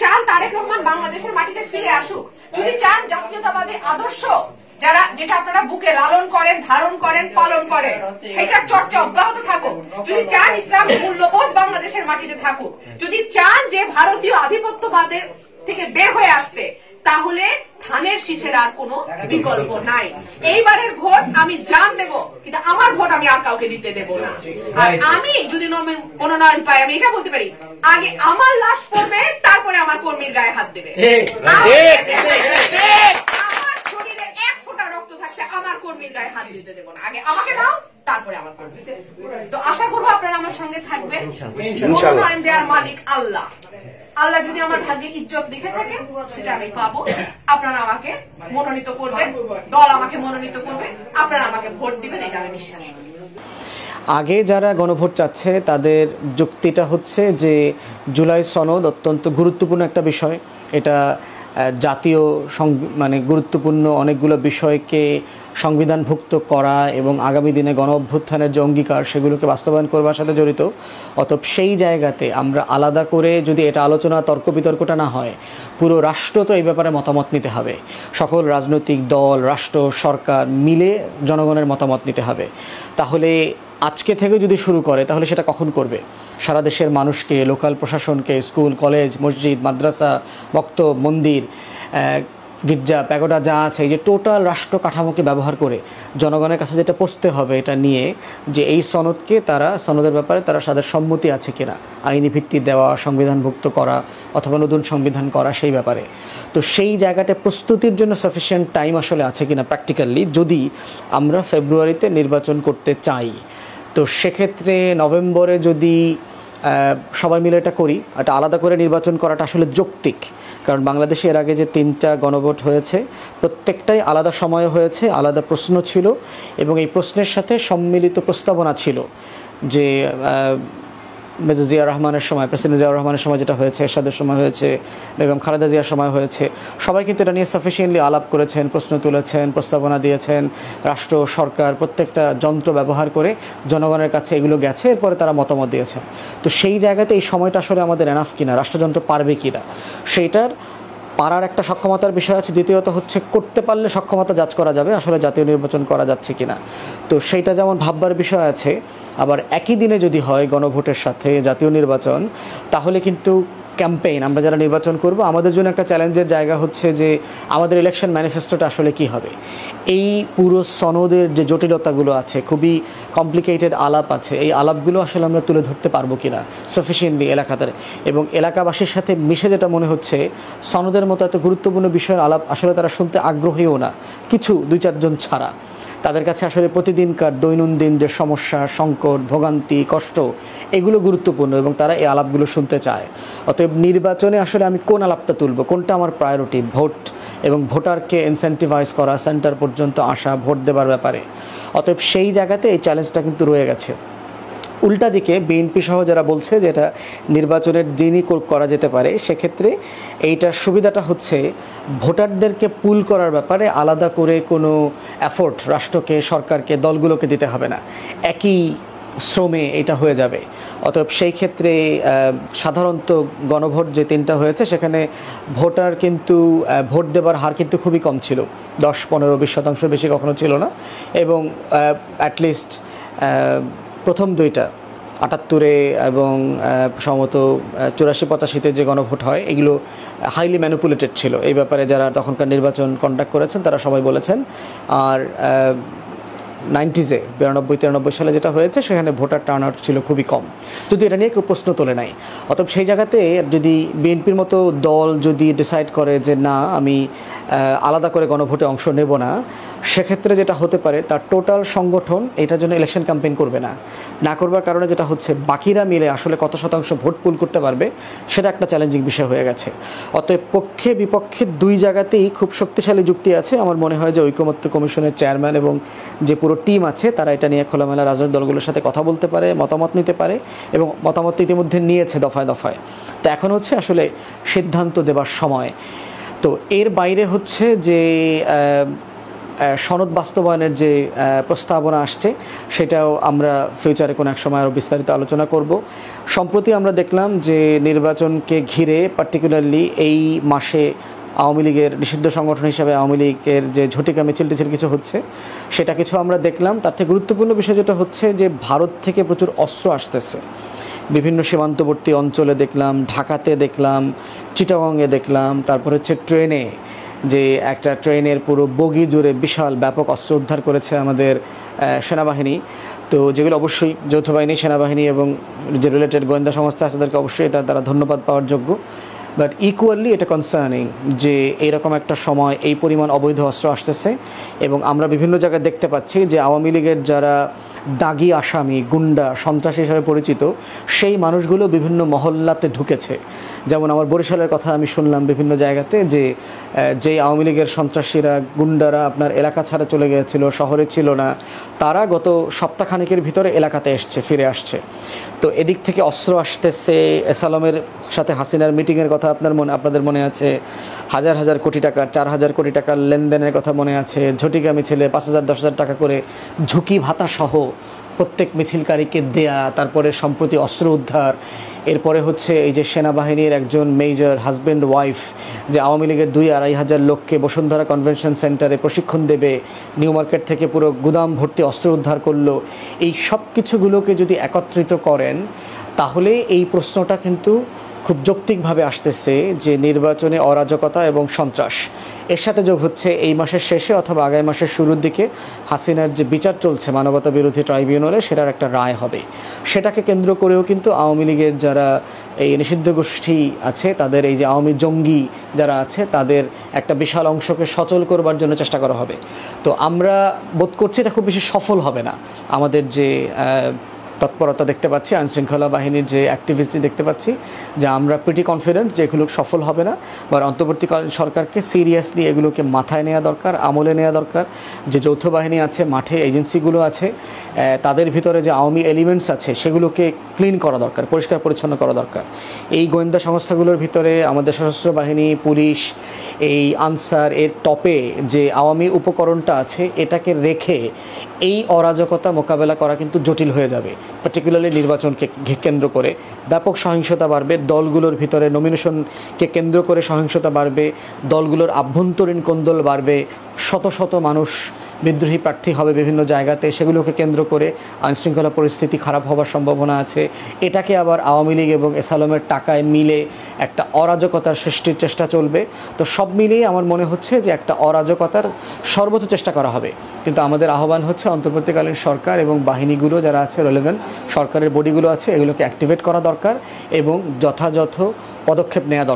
চান তারেক রহমান বাংলাদেশের মাটিতে ফিরে আসুক, যদি চান জাতীয়তাবাদী আদর্শ যেটা আপনারা বুকে লালন করেন, ধারণ করেন, পালন করেন, সেটার চর্চা অব্যাহত থাকুক, যদি চান ইসলাম মূল্যবোধ বাংলাদেশের মাটিতে থাকুক, যদি চান যে ভারতীয় আধিপত্যবাদের থেকে বের হয়ে আসতে, তাহলে ধানের শীষের আর কোনো বিকল্প নাই। এইবারের ভোট আমি জান দেব, কিন্তু আমার ভোট আমি আর কাউকে দিতে দেব না। আর আমি যদি মনোনয়ন পাই, আমি এটা বলতে পারি, আগে আমার লাশ পড়বে, তারপরে আমার কর্মীর গায়ে হাত দেবে। আমার শরীরে এক ফোঁটা রক্ত থাকতে আমার কর্মীর গায়ে হাত দিতে দেব না। আগে আমাকে দাও, তারপরে আমার কর্মী। তো আশা করবো আপনারা আমার সঙ্গে থাকবেন। মনোনয়ন দেওয়ার মালিক আল্লাহ। আল্লাহ যদি আমার ভাগ্যে ইজ্জত লিখে থাকে, সেটা আমি পাবো। আপনারা আমাকে মনোনীত করবেন, দল আমাকে মনোনীত করবে, আপনারা আমাকে ভোট দিবেন, এটা আমি বিশ্বাস করি। আগে যারা গণভোট চাচ্ছে তাদের যুক্তিটা হচ্ছে যে জুলাই সনদ অত্যন্ত গুরুত্বপূর্ণ একটা বিষয়, এটা জাতীয় মানে গুরুত্বপূর্ণ অনেকগুলো বিষয়কে সংবিধানভুক্ত করা এবং আগামী দিনে গণ অভ্যুত্থানের যে অঙ্গীকার সেগুলোকে বাস্তবায়ন করবার সাথে জড়িত। অতএব সেই জায়গাতে আমরা আলাদা করে যদি এটা আলোচনা তর্ক বিতর্কটা না হয়, পুরো রাষ্ট্র তো এই ব্যাপারে মতামত নিতে হবে, সকল রাজনৈতিক দল, রাষ্ট্র, সরকার মিলে জনগণের মতামত নিতে হবে। তাহলে আজকে থেকে যদি শুরু করে তাহলে সেটা কখন করবে? সারা দেশের মানুষকে, লোকাল প্রশাসনকে, স্কুল, কলেজ, মসজিদ, মাদ্রাসা, বক্তব্য, মন্দির, গির্জা, প্যাগোডা যা আছে, এই যে টোটাল রাষ্ট্র কাঠামোকে ব্যবহার করে জনগণের কাছে যেটা পৌঁছতে হবে, এটা নিয়ে যে এই সনদের ব্যাপারে তারা তাদের সম্মতি আছে কিনা, আইনি ভিত্তি দেওয়া, সংবিধানভুক্ত করা অথবা নতুন সংবিধান করা, সেই ব্যাপারে। তো সেই জায়গাটা প্রস্তুতির জন্য সাফিসিয়েন্ট টাইম আসলে আছে কিনা প্র্যাকটিক্যালি, যদি আমরা ফেব্রুয়ারিতে নির্বাচন করতে চাই। তো সেক্ষেত্রে নভেম্বরে যদি সবাই মিলে এটা করি, এটা আলাদা করে নির্বাচন করাটা আসলে যৌক্তিক। কারণ বাংলাদেশে এর আগে যে 3টা গণভোট হয়েছে, প্রত্যেকটাই আলাদা সময়ে হয়েছে, আলাদা প্রশ্ন ছিল এবং এই প্রশ্নের সাথে সম্মিলিত প্রস্তাবনা ছিল। যে মেজর জিয়া রহমানের সময়, প্রেসিডেন্ট জিয়া রহমানের সময় যেটা হয়েছে, এরশাদের সময় হয়েছে, বেগম খালেদা জিয়ার সময় হয়েছে, সবাই কিন্তু এটা নিয়ে সাফিসিয়েন্টলি আলাপ করেছেন, প্রশ্ন তুলেছেন, প্রস্তাবনা দিয়েছেন। রাষ্ট্র, সরকার প্রত্যেকটা যন্ত্র ব্যবহার করে জনগণের কাছে এগুলো গেছে, এরপরে তারা মতামত দিয়েছেন। তো সেই জায়গাতে এই সময়টা আসলে আমাদের এনাফ কিনা, রাষ্ট্রযন্ত্র পারবে কিনা, সেইটার পারার একটা সক্ষমতার বিষয় আছে। দ্বিতীয়ত হচ্ছে করতে পারলে সক্ষমতা যাচ করা যাবে আসলে জাতীয় নির্বাচন করা যাচ্ছে কিনা। তো সেইটা যেমন ভাববার বিষয় আছে, আবার একই দিনে যদি হয় গণভোটের সাথে জাতীয় নির্বাচন, তাহলে কিন্তু ক্যাম্পেইন, আমরা যারা নির্বাচন করব, আমাদের জন্য একটা চ্যালেঞ্জের জায়গা হচ্ছে যে আমাদের ইলেকশন ম্যানিফেস্টোটা আসলে কি হবে। এই পুরো সনদের যে জটিলতাগুলো আছে, খুবই কমপ্লিকেটেড আলাপ আছে, এই আলাপগুলো আসলে আমরা তুলে ধরতে পারবো কিনা সাফিসিয়েন্টলি এলাকাতে, এবং এলাকাবাসীর সাথে মিশে যেটা মনে হচ্ছে সনদের মতো এত গুরুত্বপূর্ণ বিষয়ের আলাপ আসলে তারা শুনতে আগ্রহীও না, কিছু 2-4 জন ছাড়া। তাদের কাছে আসলে প্রতিদিনকার দৈনন্দিন যে সমস্যা, সংকট, ভোগান্তি, কষ্ট, এগুলো গুরুত্বপূর্ণ এবং তারা এই আলাপগুলো শুনতে চায়। অতএব নির্বাচনে আসলে আমি কোন আলাপটা তুলব, কোনটা আমার প্রায়োরিটি, ভোট এবং ভোটারকে ইনসেন্টিভাইজ করা, সেন্টার পর্যন্ত আসা, ভোট দেবার ব্যাপারে। অতএব সেই জায়গাতে এই চ্যালেঞ্জটা কিন্তু রয়ে গেছে। উল্টা দিকে বিএনপি সহ যারা বলছে যে এটা নির্বাচনের দিনই করা যেতে পারে, সেক্ষেত্রে এইটার সুবিধাটা হচ্ছে ভোটারদেরকে পুল করার ব্যাপারে আলাদা করে কোনো এফোর্ট রাষ্ট্রকে, সরকারকে, দলগুলোকে দিতে হবে না, একই শ্রমে এটা হয়ে যাবে। অতএব সেই ক্ষেত্রে সাধারণত গণভোট যে 3টা হয়েছে সেখানে ভোটার কিন্তু ভোট দেবার হার কিন্তু খুবই কম ছিল, 10-15-20% বেশি কখনো ছিল না। এবং অ্যাটলিস্ট প্রথম 2টা 78-এ এবং সম্ভবত 84-85-তে যে গণভোট হয়, এগুলো হাইলি ম্যানিপুলেটেড ছিল। এই ব্যাপারে যারা তখনকার নির্বাচন কন্ডাক্ট করেছেন তারা সবাই বলেছেন। আর 90s-এ 92-93 সালে যেটা হয়েছে সেখানে ভোটার টার্ন আউট ছিল খুবই কম, যদি এটা নিয়ে কেউ প্রশ্ন তোলে নাই। অতএব সেই জায়গাতে যদি বিএনপির মতো দল যদি ডিসাইড করে যে না, আমি আলাদা করে গণভোটে অংশ নেব না, সেক্ষেত্রে যেটা হতে পারে তার টোটাল সংগঠন এটার জন্য ইলেকশন ক্যাম্পেইন করবে না। না করবার কারণে যেটা হচ্ছে, বাকিরা মিলে আসলে কত শতাংশ ভোট পুল করতে পারবে সেটা একটা চ্যালেঞ্জিং বিষয় হয়ে গেছে। অতএব পক্ষে বিপক্ষে 2 জায়গাতেই খুব শক্তিশালী যুক্তি আছে। আমার মনে হয় যে ঐকমত্য কমিশনের চেয়ারম্যান এবং যে পুরো টিম আছে তারা এটা নিয়ে খোলামেলা রাজনৈতিক দলগুলোর সাথে কথা বলতে পারে, মতামত নিতে পারে, এবং মতামত ইতিমধ্যে নিয়েছে দফায় দফায়। তো এখন হচ্ছে আসলে সিদ্ধান্ত দেবার সময়। তো এর বাইরে হচ্ছে যে সনদ বাস্তবায়নের যে প্রস্তাবনা আসছে সেটাও আমরা ফিউচারে কোনো এক সময় আরও বিস্তারিত আলোচনা করব। সম্প্রতি আমরা দেখলাম যে নির্বাচনকে ঘিরে পার্টিকুলারলি এই মাসে আওয়ামী লীগের নিষিদ্ধ সংগঠন হিসাবে আওয়ামী লীগের যে ঝটিকা মিছিল টিছিল কিছু হচ্ছে সেটা কিছু আমরা দেখলাম। তার থেকে গুরুত্বপূর্ণ বিষয় যেটা হচ্ছে যে ভারত থেকে প্রচুর অস্ত্র আসতেছে, বিভিন্ন সীমান্তবর্তী অঞ্চলে দেখলাম, ঢাকাতে দেখলাম, চিটাগংয়ে দেখলাম, তারপর হচ্ছে ট্রেনে যে একটা ট্রেনের পুরো বগি জুড়ে বিশাল ব্যাপক অস্ত্র উদ্ধার করেছে আমাদের সেনাবাহিনী। তো যেগুলো অবশ্যই যৌথ বাহিনী, সেনাবাহিনী এবং যে রিলেটেড গোয়েন্দা সংস্থা আছে তাদেরকে অবশ্যই এটা দ্বারা ধন্যবাদ পাওয়ার যোগ্য। বাট ইকুয়ালি এটা কনসার্নিং যে এইরকম একটা সময় এই পরিমাণ অবৈধ অস্ত্র আসতেছে এবং আমরা বিভিন্ন জায়গায় দেখতে পাচ্ছি যে আওয়ামী লীগের যারা দাগি আসামি, গুন্ডা, সন্ত্রাসী হিসাবে পরিচিত সেই মানুষগুলো বিভিন্ন মহল্লাতে ঢুকেছে। যেমন আমার বরিশালের কথা আমি শুনলাম বিভিন্ন জায়গাতে যে যেই আওয়ামী লীগের সন্ত্রাসীরা, গুন্ডারা আপনার এলাকা ছাড়া চলে গিয়েছিল, শহরে ছিল না, তারা গত সপ্তাহখানেকের ভিতরে এলাকাতে ফিরে আসছে। তো এদিক থেকে অস্ত্র আসতেছে। এসালমের সাথে হাসিনার মিটিংয়ের কথা আপনাদের মনে আছে, হাজার হাজার কোটি টাকার, 4,000 কোটি টাকার লেনদেনের কথা মনে আছে। ঝটিকা মিছিলে 5,000 10,000 টাকা করে ঝুঁকি ভাতা সহ প্রত্যেক মিছিলকারীকে দেয়া, তারপরে সম্প্রতি অস্ত্র উদ্ধার, এরপরে হচ্ছে এই যে সেনাবাহিনীর একজন মেজর হাজব্যান্ড ওয়াইফ যে আওয়ামী লীগের 2-2.5 হাজার লোককে বসুন্ধরা কনভেনশন সেন্টারে প্রশিক্ষণ দেবে, নিউ মার্কেট থেকে পুরো গুদাম ভর্তি অস্ত্র উদ্ধার করলো। এই সব কিছুগুলোকে যদি একত্রিত করেন তাহলে এই প্রশ্নটা কিন্তু খুব যৌক্তিকভাবে আসতেছে যে নির্বাচনে অরাজকতা এবং সন্ত্রাস, এর সাথে যোগ হচ্ছে এই মাসের শেষে অথবা আগামী মাসের শুরুর দিকে হাসিনার যে বিচার চলছে মানবতা বিরোধী ট্রাইব্যুনালে, সেটার একটা রায় হবে। সেটাকে কেন্দ্র করেও কিন্তু আওয়ামী লীগের যারা এই নিষিদ্ধ গোষ্ঠী আছে, তাদের এই যে আওয়ামী জঙ্গি যারা আছে, তাদের একটা বিশাল অংশকে সচল করবার জন্য চেষ্টা করা হবে। তো আমরা বোধ করছি এটা খুব বেশি সফল হবে না। আমাদের যে তৎপরতা দেখতে পাচ্ছি, আইনশৃঙ্খলা বাহিনীর যে অ্যাক্টিভিস্টটি দেখতে পাচ্ছি, যে আমরা প্রিটি কনফিডেন্ট যে এগুলো সফল হবে না। বা অন্তর্বর্তীকালীন সরকারকে সিরিয়াসলি এগুলোকে মাথায় নেওয়া দরকার, আমলে নেওয়া দরকার। যে যৌথ বাহিনী আছে, মাঠে এজেন্সিগুলো আছে, তাদের ভিতরে যে আওয়ামী এলিমেন্টস আছে সেগুলোকে ক্লিন করা দরকার, পরিষ্কার পরিচ্ছন্ন করা দরকার। এই গোয়েন্দা সংস্থাগুলোর ভিতরে আমাদের সশস্ত্র বাহিনী, পুলিশ, এই আনসার, এর টপে যে আওয়ামী উপকরণটা আছে এটাকে রেখে এই অরাজকতা মোকাবেলা করা কিন্তু জটিল হয়ে যাবে। পার্টিকুলারলি নির্বাচনকে কেন্দ্র করে ব্যাপক সহিংসতা বাড়বে, দলগুলোর ভিতরে নমিনেশনকে কেন্দ্র করে সহিংসতা বাড়বে, দলগুলোর আভ্যন্তরীণ কোন্দল বাড়বে, শত শত মানুষ বিদ্রোহী প্রার্থী হবে বিভিন্ন জায়গাতে, সেগুলোকে কেন্দ্র করে আইনশৃঙ্খলা পরিস্থিতি খারাপ হওয়ার সম্ভাবনা আছে। এটাকে আবার আওয়ামী লীগ এবং এসালমের টাকায় মিলে একটা অরাজকতার সৃষ্টির চেষ্টা চলবে। তো সব মিলিয়ে আমার মনে হচ্ছে যে একটা অরাজকতার সর্বোচ্চ চেষ্টা করা হবে। কিন্তু আমাদের আহ্বান হচ্ছে অন্তর্বর্তীকালীন সরকার এবং বাহিনীগুলো যারা আছে, রেলেভেন্ট সরকারের বডিগুলো আছে, এগুলোকে অ্যাক্টিভেট করা দরকার এবং যথাযথ পদক্ষেপ নেওয়া দরকার।